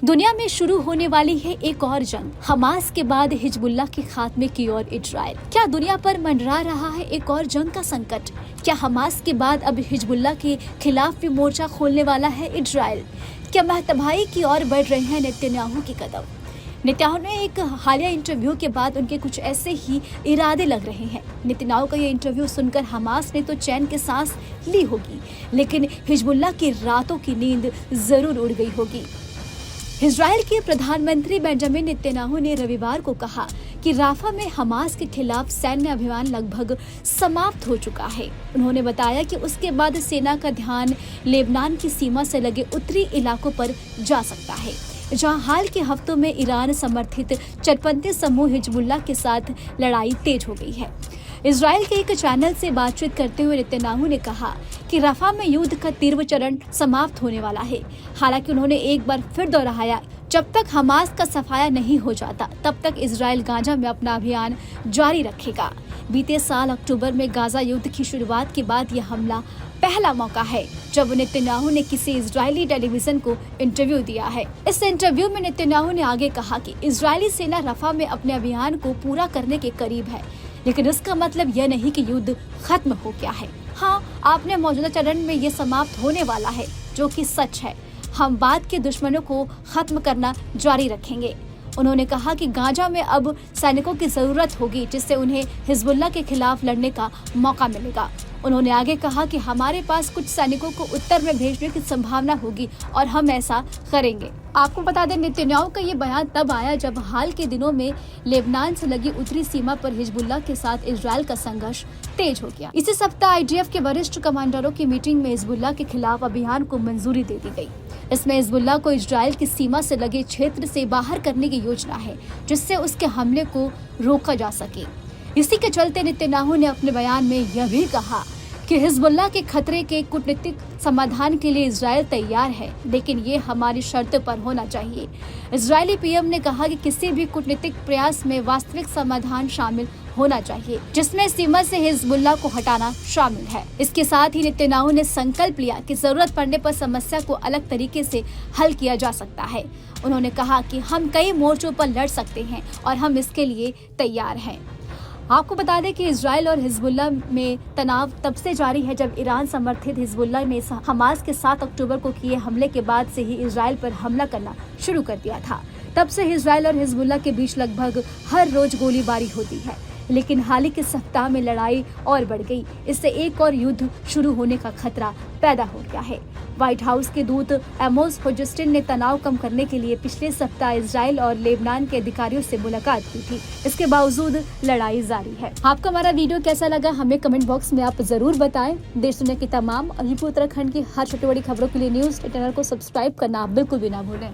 दुनिया में शुरू होने वाली है एक और जंग। हमास के बाद हिजबुल्लाह के खात्मे की ओर इजराइल। क्या दुनिया पर मंडरा रहा है एक और जंग का संकट? क्या हमास के बाद अब हिजबुल्लाह के खिलाफ भी मोर्चा खोलने वाला है इजराइल? क्या महतबाही की ओर बढ़ रहे हैं नेतन्याहू के कदम? नेतन्याहू ने एक हालिया इंटरव्यू के बाद उनके कुछ ऐसे ही इरादे लग रहे हैं। नेतन्याहू का ये इंटरव्यू सुनकर हमास ने तो चैन की सांस ली होगी, लेकिन हिजबुल्लाह की रातों की नींद जरूर उड़ गई होगी। इजराइल के प्रधानमंत्री बेंजामिन नेतन्याहू ने रविवार को कहा कि राफा में हमास के खिलाफ सैन्य अभियान लगभग समाप्त हो चुका है। उन्होंने बताया कि उसके बाद सेना का ध्यान लेबनान की सीमा से लगे उत्तरी इलाकों पर जा सकता है, जहां हाल के हफ्तों में ईरान समर्थित चरपंथी समूह हिजबुल्लाह के साथ लड़ाई तेज हो गई है। इजराइल के एक चैनल से बातचीत करते हुए नेतन्याहू ने कहा कि रफा में युद्ध का तीव्र चरण समाप्त होने वाला है। हालांकि उन्होंने एक बार फिर दोहराया, जब तक हमास का सफाया नहीं हो जाता तब तक इजराइल गाजा में अपना अभियान जारी रखेगा। बीते साल अक्टूबर में गाजा युद्ध की शुरुआत के बाद यह हमला पहला मौका है जब नेतन्याहू ने किसी इजरायली टेलीविजन को इंटरव्यू दिया है। इस इंटरव्यू में नेतन्याहू ने आगे कहा कि इजरायली सेना रफा में अपने अभियान को पूरा करने के करीब है, लेकिन इसका मतलब यह नहीं कि युद्ध खत्म हो गया है। हाँ, आपने मौजूदा चरण में ये समाप्त होने वाला है, जो कि सच है। हम बाद के दुश्मनों को खत्म करना जारी रखेंगे। उन्होंने कहा कि गाजा में अब सैनिकों की जरूरत होगी, जिससे उन्हें हिजबुल्लाह के खिलाफ लड़ने का मौका मिलेगा। उन्होंने आगे कहा कि हमारे पास कुछ सैनिकों को उत्तर में भेजने की संभावना होगी और हम ऐसा करेंगे। आपको बता दें, नेतन्याहू का ये बयान तब आया जब हाल के दिनों में लेबनान से लगी उत्तरी सीमा पर हिजबुल्लाह के साथ इजराइल का संघर्ष तेज हो गया। इसी सप्ताह आईडीएफ के वरिष्ठ कमांडरों की मीटिंग में हिजबुल्लाह के खिलाफ अभियान को मंजूरी दे दी गई। इसमें हिजबुल्लाह को इजराइल की सीमा से लगे क्षेत्र से बाहर करने की योजना है, जिससे उसके हमले को रोका जा सके। इसी के चलते नेतन्याहू ने अपने बयान में यह भी कहा कि हिजबुल्लाह के खतरे के कूटनीतिक समाधान के लिए इजराइल तैयार है, लेकिन ये हमारी शर्त पर होना चाहिए। इजरायली पीएम ने कहा कि किसी भी कूटनीतिक प्रयास में वास्तविक समाधान शामिल होना चाहिए, जिसमें सीमा से हिजबुल्लाह को हटाना शामिल है। इसके साथ ही नेतन्याहू ने संकल्प लिया कि जरूरत पड़ने पर समस्या को अलग तरीके से हल किया जा सकता है। उन्होंने कहा कि हम कई मोर्चों पर लड़ सकते हैं और हम इसके लिए तैयार हैं। आपको बता दें कि इजराइल और हिजबुल्लाह में तनाव तब से जारी है जब ईरान समर्थित हिजबुल्लाह ने हमास के 7 अक्टूबर को किए हमले के बाद से ही इजराइल पर हमला करना शुरू कर दिया था। तब से इजराइल और हिजबुल्लाह के बीच लगभग हर रोज गोलीबारी होती है, लेकिन हाल ही के सप्ताह में लड़ाई और बढ़ गई। इससे एक और युद्ध शुरू होने का खतरा पैदा हो गया है। व्हाइट हाउस के दूत एमोस होजस्टिन ने तनाव कम करने के लिए पिछले सप्ताह इजराइल और लेबनान के अधिकारियों से मुलाकात की थी। इसके बावजूद लड़ाई जारी है। आपको हमारा वीडियो कैसा लगा हमें कमेंट बॉक्स में आप जरूर बताएं। देश दुनिया की तमाम और यूपी उत्तराखंड की हर छोटी बड़ी खबरों के लिए न्यूज चैनल को सब्सक्राइब करना आप बिल्कुल भी ना भूलें।